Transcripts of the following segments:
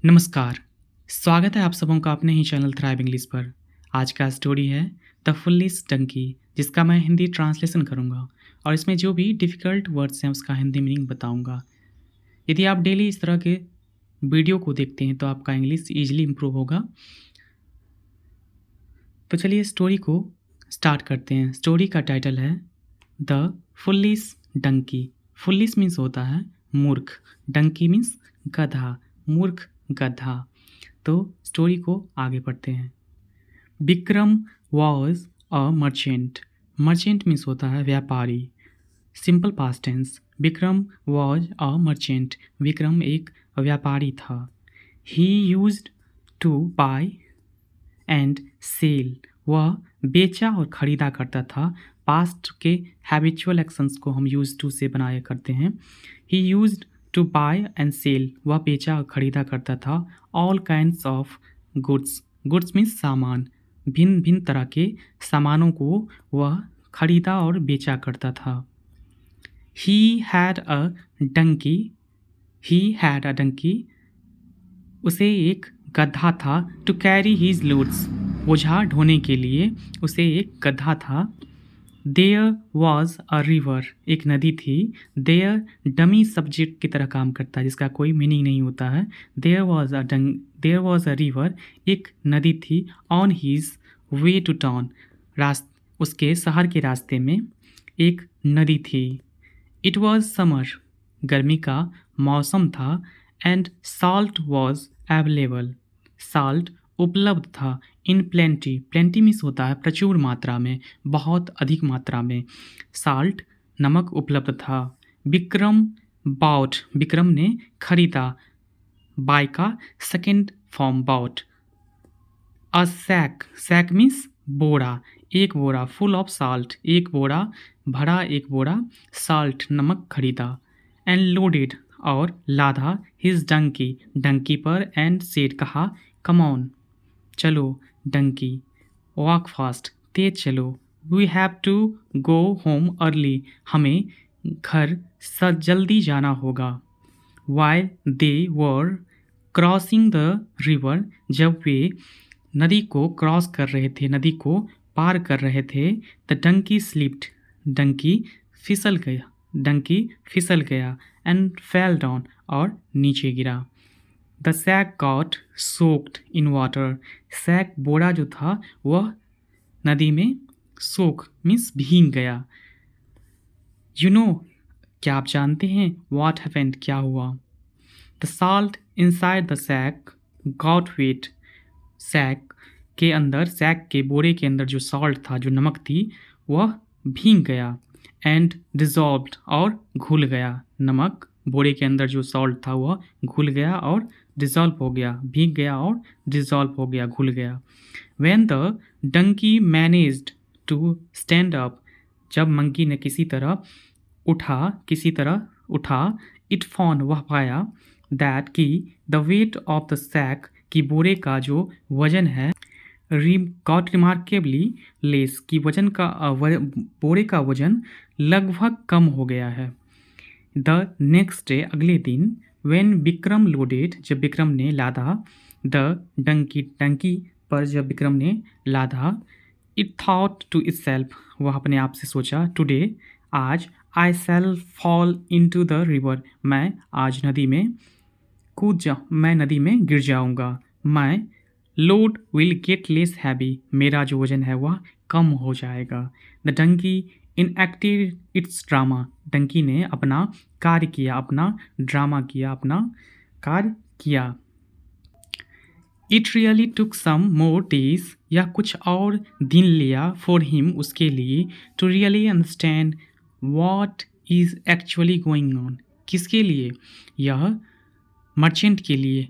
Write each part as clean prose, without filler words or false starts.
नमस्कार, स्वागत है आप सबों का अपने ही चैनल थ्राइव इंग्लिश पर। आज का स्टोरी है द फुलिश डंकी, जिसका मैं हिंदी ट्रांसलेशन करूँगा और इसमें जो भी डिफ़िकल्ट वर्ड्स हैं उसका हिंदी मीनिंग बताऊँगा। यदि आप डेली इस तरह के वीडियो को देखते हैं तो आपका इंग्लिश ईज़िली इम्प्रूव होगा। तो चलिए स्टोरी को स्टार्ट करते हैं। स्टोरी का टाइटल है the foolish donkey. Foolish means होता है मूर्ख, डंकी मीन्स गधा, मूर्ख गधा। तो स्टोरी को आगे पढ़ते हैं। Vikram was a merchant. Merchant means होता है व्यापारी। Simple past tense, Vikram was a merchant. Vikram एक व्यापारी था। He used to buy and sell. वह बेचा और ख़रीदा करता था। पास्ट के हैबिचुअल एक्शंस को हम यूज टू से बनाया करते हैं। He used to buy and sell. वह बेचा और ख़रीदा करता था। All kinds of goods. Goods means सामान। भिन्न भिन्न तरह के सामानों को वह ख़रीदा और बेचा करता था। He had a donkey. He had a donkey. उसे एक गधा था। To carry his loads. बोझा ढोने के लिए उसे एक गधा था। There was a river. एक नदी थी। देयर डमी सब्जेक्ट की तरह काम करता है जिसका कोई मीनिंग नहीं होता है। There was a river. एक नदी थी। On his way to town. उसके शहर के रास्ते में एक नदी थी। It was summer. गर्मी का मौसम था। And salt was available. Salt उपलब्ध था। In plenty. प्लेंटी मीन्स होता है प्रचुर मात्रा में, बहुत अधिक मात्रा में। साल्ट नमक उपलब्ध था। विक्रम बाउट। विक्रम ने खरीदा। बाय का सेकेंड फॉर्म बाउट। अ सैक। सैक मीन्स बोरा। एक बोरा। Full of salt. एक बोरा भरा, एक बोरा साल्ट नमक खरीदा। एंड लोडेड और लादा हिज डंकी। डंकी पर। एंड सेड कहा, कम ऑन चलो डंकी। Walk fast. तेज चलो। We have to go home early. हमें घर जल्दी जाना होगा। While they were crossing the river. जब वे नदी को क्रॉस कर रहे थे, नदी को पार कर रहे थे, द डंकी स्लिप्ड। डंकी फिसल गया। डंकी फिसल गया। एंड फेल डाउन और नीचे गिरा। The sack got soaked in water. Sack बोरा जो था वह नदी में सोक मीन्स भीग गया। यू नो क्या आप जानते हैं व्हाट हैपेंड क्या हुआ? The salt inside the sack got wet. Sack के अंदर, सैक के बोरे के अंदर जो सॉल्ट था, जो नमक थी, वह भीग गया। एंड डिजॉल्व्ड और घुल गया। नमक बोरे के अंदर जो सॉल्ट था वह घुल गया और डिज़ोल्व हो गया। भीग गया और डिज़ोल्व हो गया, घुल गया। When the donkey managed to stand up. जब मंकी ने किसी तरह उठा, इट फाउंड वह पाया, दैट कि the weight of the sack की बोरे का जो वजन है, गॉट रिमार्केबली लेस की वजन का बोरे का वजन लगभग कम हो गया है। द नेक्स्ट डे अगले दिन, व्हेन विक्रम लोडेड जब विक्रम ने लादा, द डंकी पर जब विक्रम ने लादा, इट थॉट टू इटसेल्फ वह अपने आप से सोचा, टुडे आज, I shall fall into the river मैं आज नदी में मैं नदी में गिर जाऊंगा। My load will get less heavy. मेरा जो वजन है वह कम हो जाएगा। The donkey enacted its drama. Donkey ने अपना कार्य किया, अपना ड्रामा किया, अपना कार्य किया। It really took some more days. यह कुछ और दिन लिया फॉर हिम उसके लिए, to really understand what is actually going on. किसके लिए? यह मर्चेंट के लिए।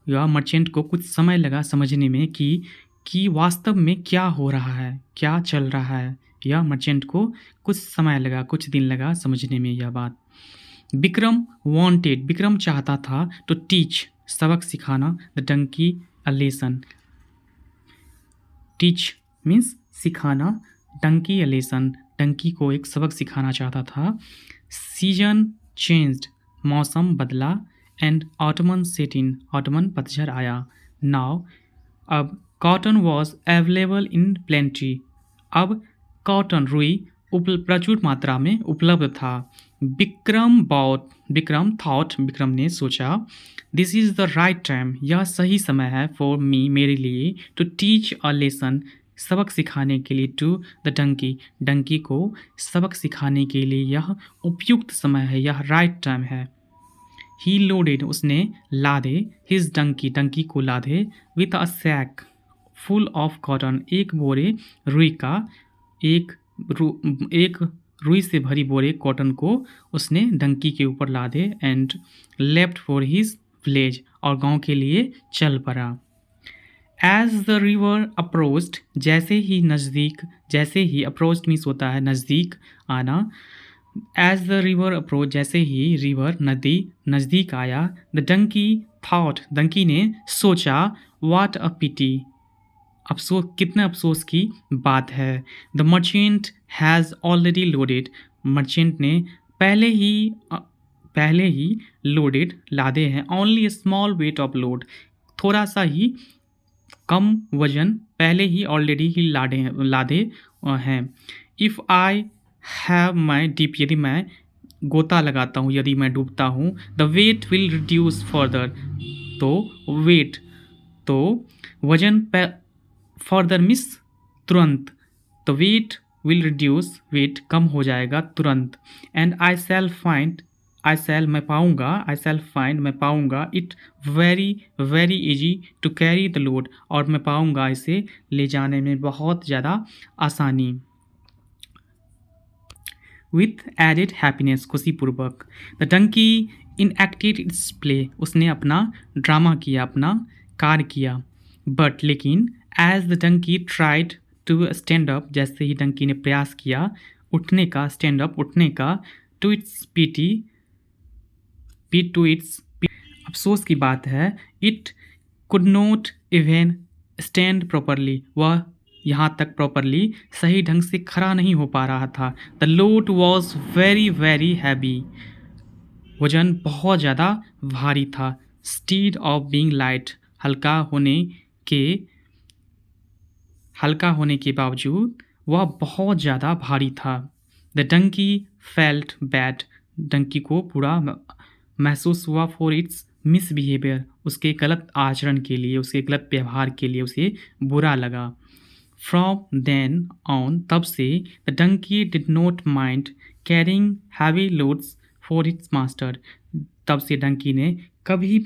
यह मर्चेंट को कुछ समय लगा समझने में कि वास्तव में क्या हो रहा है, क्या चल रहा है। यह मर्चेंट को कुछ समय लगा, कुछ दिन लगा समझने में यह बात। विक्रम वांटेड। विक्रम चाहता था टू टीच सबक सिखाना, the donkey a lesson. Teach means सिखाना, डंकी अ लेसन डंकी को एक सबक सिखाना चाहता था। सीजन चेंज्ड मौसम बदला। And ottoman set in, ottoman पतझड़ आया। नाउ अब cotton was available in plenty, अब कॉटन रुई प्रचुर मात्रा में उपलब्ध था। विक्रम थॉट, विक्रम ने सोचा, this is the right time, यह सही समय है फॉर मी, मेरे लिए, टू टीच अ लेसन, सबक सिखाने के लिए, टू द डंकी, डंकी को सबक सिखाने के लिए यह उपयुक्त समय है, यह राइट टाइम है। ही लोडेड, उसने लादे, हिज डंकी, डंकी को लादे, with a sack full of cotton, एक बोरे रुई का, एक रुई से भरी बोरे कॉटन को उसने डंकी के ऊपर लादे, and left for his village, और गांव के लिए चल पड़ा। एज द रिवर अप्रोच्ड, जैसे ही अप्रोच्ड मीन्स होता है नज़दीक आना। एज द रिवर अप्रोच, जैसे ही रिवर नदी नज़दीक आया। द डंकी थॉट, डंकी ने सोचा, व्हाट अ पिटी, अफसोस, कितना अफसोस की बात है। The merchant has already loaded, merchant ने पहले ही लोडेड लादे हैं। Only small weight of load, थोड़ा सा ही कम वजन पहले ही ऑलरेडी ही लादे हैं। If I have my dip, यदि मैं गोता लगाता हूँ, यदि मैं डूबता हूँ, the weight will reduce further, तो वजन फर्दर मिस तुरंत, तो वेट विल रिड्यूस, वेट कम हो जाएगा तुरंत। एंड आई शैल फाइंड मैं पाऊँगा it very easy to carry the load, और मैं पाऊँगा इसे ले जाने में बहुत ज़्यादा आसानी। विथ एडेड हैप्पीनेस, खुशीपूर्वक। The donkey enacted its play, उसने अपना ड्रामा किया, अपना कार्य किया। बट लेकिन, as the donkey tried to stand up, जैसे ही डंकी ने प्रयास किया उठने का, स्टैंड अप उठने का, टू इट्स अफसोस की बात है, it could not even stand properly, वह यहाँ तक प्रॉपरली सही ढंग से खड़ा नहीं हो पा रहा था। The load was very heavy, वजन बहुत ज़्यादा भारी था। स्टीड ऑफ बीइंग लाइट, हल्का होने के बावजूद वह बहुत ज़्यादा भारी था। The donkey felt bad, donkey को बुरा महसूस हुआ, फॉर इट्स मिसबिहेवियर, उसके गलत आचरण के लिए, उसके गलत व्यवहार के लिए उसे बुरा लगा। फ्रॉम देन ऑन, तब से, the donkey did not mind carrying heavy loads for its master, तब से डंकी कभी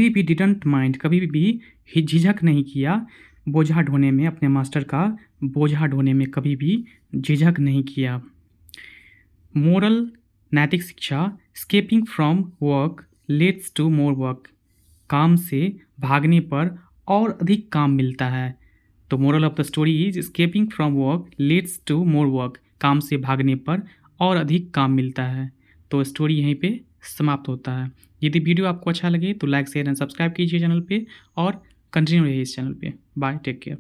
भी डिडंट माइंड, कभी भी झिझक नहीं किया बोझा ढोने में, अपने मास्टर का बोझा ढोने में कभी भी झिझक नहीं किया। मोरल, नैतिक शिक्षा, escaping from work leads to more work, काम से भागने पर और अधिक काम मिलता है। तो moral of the story is, escaping from work leads to more work, काम से भागने पर और अधिक काम मिलता है। तो स्टोरी यहीं पे समाप्त होता है। यदि वीडियो आपको अच्छा लगे तो लाइक, शेयर एंड सब्सक्राइब कीजिए चैनल पे, और कंटिन्यू रहिए इस चैनल पे। Bye, take care.